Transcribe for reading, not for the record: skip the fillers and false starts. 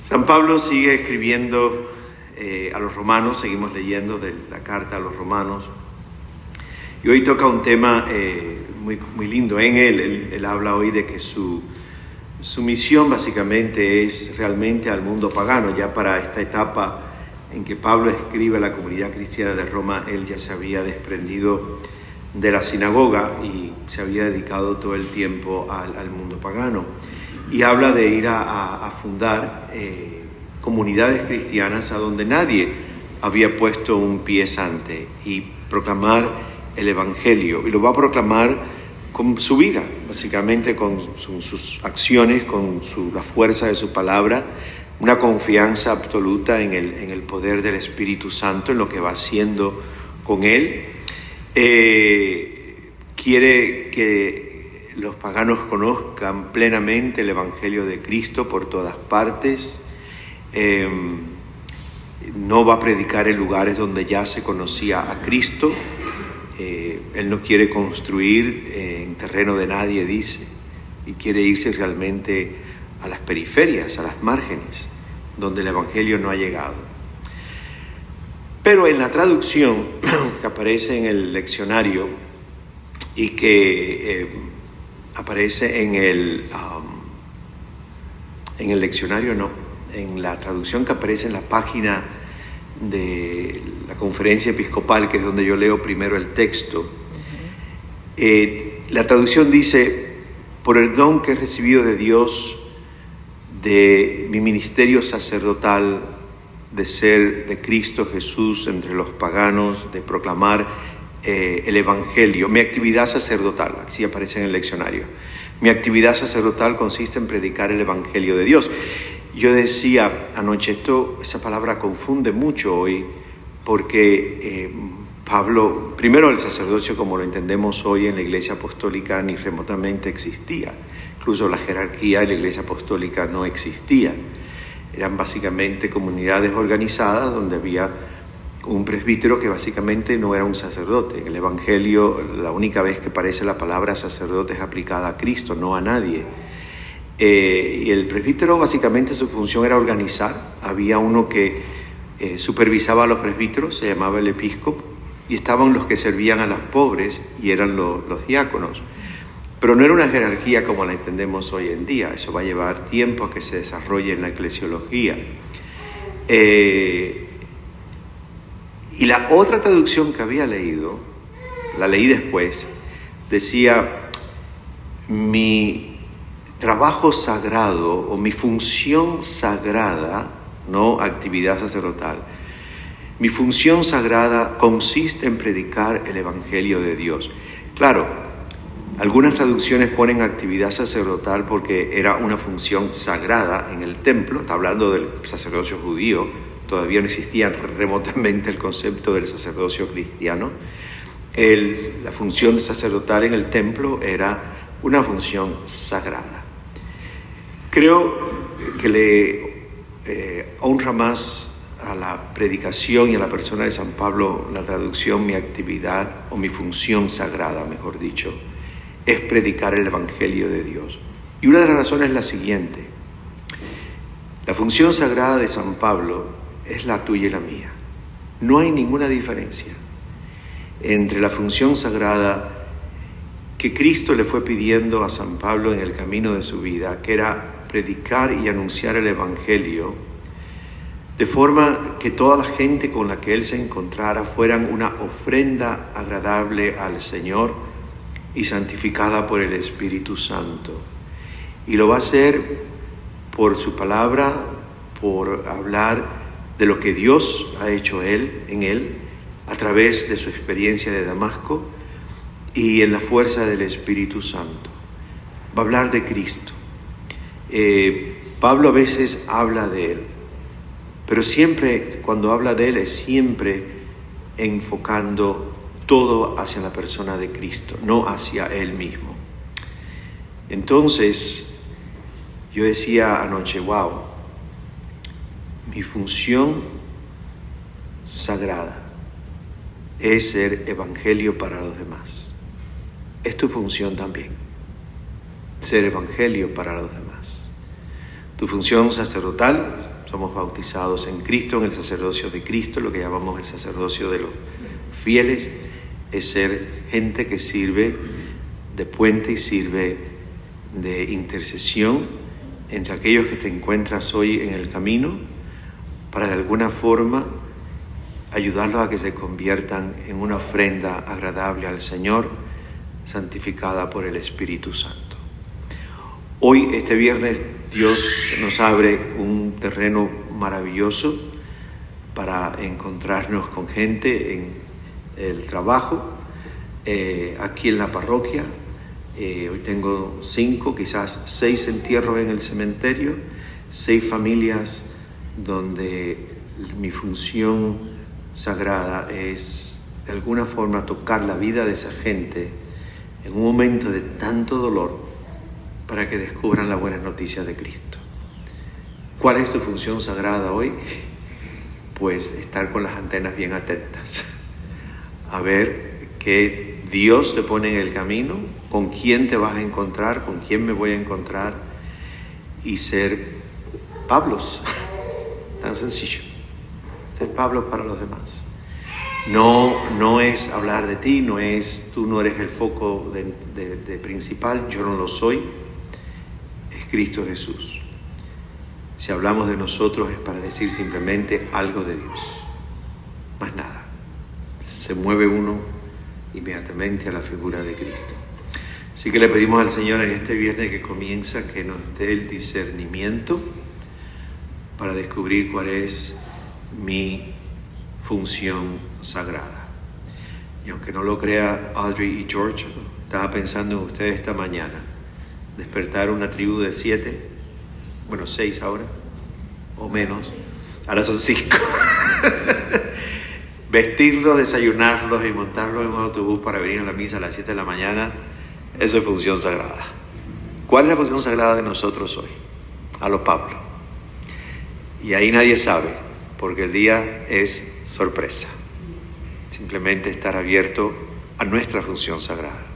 San Pablo sigue escribiendo a los romanos, seguimos leyendo de la carta a los romanos, y hoy toca un tema muy lindo. En él habla hoy de que su misión básicamente es realmente al mundo pagano. Ya para esta etapa en que Pablo escribe a la comunidad cristiana de Roma, él ya se había desprendido de la sinagoga y se había dedicado todo el tiempo al mundo pagano. Y habla de ir a fundar comunidades cristianas a donde nadie había puesto un pie antes y proclamar el Evangelio. Y lo va a proclamar con su vida, básicamente con sus acciones, con la fuerza de su palabra, una confianza absoluta en el poder del Espíritu Santo, en lo que va haciendo con él. Quiere que los paganos conozcan plenamente el Evangelio de Cristo por todas partes. No va a predicar en lugares donde ya se conocía a Cristo. Él no quiere construir en terreno de nadie, dice, y quiere irse realmente a las periferias, a las márgenes, donde el Evangelio no ha llegado. Pero en la traducción que aparece en el leccionario y que aparece en el leccionario, no, en la traducción que aparece en la página de la Conferencia Episcopal, que es donde yo leo primero el texto, la traducción dice: por el don que he recibido de Dios, de mi ministerio sacerdotal, de ser de Cristo Jesús entre los paganos, de proclamar el Evangelio, mi actividad sacerdotal, así aparece en el leccionario. Mi actividad sacerdotal consiste en predicar el Evangelio de Dios. Yo decía anoche, esa palabra confunde mucho hoy, porque Pablo, primero, el sacerdocio como lo entendemos hoy en la Iglesia Apostólica ni remotamente existía. Incluso la jerarquía de la Iglesia Apostólica no existía. Eran básicamente comunidades organizadas donde había un presbítero que básicamente no era un sacerdote. En el Evangelio, la única vez que aparece la palabra sacerdote es aplicada a Cristo, no a nadie. Y el presbítero, básicamente, su función era organizar. Había uno que supervisaba a los presbíteros, se llamaba el episcopo, y estaban los que servían a los pobres, y eran los diáconos. Pero no era una jerarquía como la entendemos hoy en día. Eso va a llevar tiempo a que se desarrolle en la eclesiología. Y la otra traducción que había leído, la leí después, decía: mi trabajo sagrado o mi función sagrada, no actividad sacerdotal, mi función sagrada consiste en predicar el Evangelio de Dios. Claro, algunas traducciones ponen actividad sacerdotal porque era una función sagrada en el templo. Está hablando del sacerdocio judío. Todavía no existía remotamente el concepto del sacerdocio cristiano. La función sacerdotal en el templo era una función sagrada. Creo que le honra más a la predicación y a la persona de San Pablo la traducción: mi actividad o mi función sagrada, mejor dicho, es predicar el Evangelio de Dios. Y una de las razones es la siguiente: la función sagrada de San Pablo es la tuya y la mía. No hay ninguna diferencia entre la función sagrada que Cristo le fue pidiendo a San Pablo en el camino de su vida, que era predicar y anunciar el Evangelio, de forma que toda la gente con la que él se encontrara fueran una ofrenda agradable al Señor y santificada por el Espíritu Santo. Y lo va a hacer por su palabra, por hablar de lo que Dios ha hecho en él, a través de su experiencia de Damasco y en la fuerza del Espíritu Santo. Va a hablar de Cristo. Pablo a veces habla de él, pero siempre, cuando habla de él, es siempre enfocando todo hacia la persona de Cristo, no hacia él mismo. Entonces, yo decía anoche, wow, mi función sagrada es ser evangelio para los demás. Es tu función también, ser evangelio para los demás. Tu función sacerdotal somos bautizados en Cristo, en el sacerdocio de Cristo, lo que llamamos el sacerdocio de los fieles, es ser gente que sirve de puente y sirve de intercesión entre aquellos que te encuentras hoy en el camino, para de alguna forma ayudarlos a que se conviertan en una ofrenda agradable al Señor, santificada por el Espíritu Santo. Hoy, este viernes, Dios nos abre un terreno maravilloso para encontrarnos con gente en el trabajo, aquí en la parroquia. Hoy tengo 5, quizás 6 entierros en el cementerio, 6 familias donde mi función sagrada es de alguna forma tocar la vida de esa gente en un momento de tanto dolor para que descubran las buenas noticias de Cristo. ¿Cuál es tu función sagrada hoy? Pues estar con las antenas bien atentas, a ver qué Dios te pone en el camino, con quién te vas a encontrar, con quién me voy a encontrar, y ser Pablos, tan sencillo, ser Pablos para los demás. No es hablar de ti, tú no eres el foco de principal, yo no lo soy, es Cristo Jesús. Si hablamos de nosotros es para decir simplemente algo de Dios, más nada. Se mueve uno inmediatamente a la figura de Cristo. Así que le pedimos al Señor en este viernes que comienza, que nos dé el discernimiento para descubrir cuál es mi función sagrada. Y aunque no lo crea Audrey y George, estaba pensando en ustedes esta mañana, despertar una tribu de 7, 6 ahora, o menos, ahora son 5. Vestirlos, desayunarlos y montarlos en un autobús para venir a la misa a las 7 de la mañana, eso es función sagrada. ¿Cuál es la función sagrada de nosotros hoy? A lo Pablo. Y ahí nadie sabe, porque el día es sorpresa. Simplemente estar abierto a nuestra función sagrada.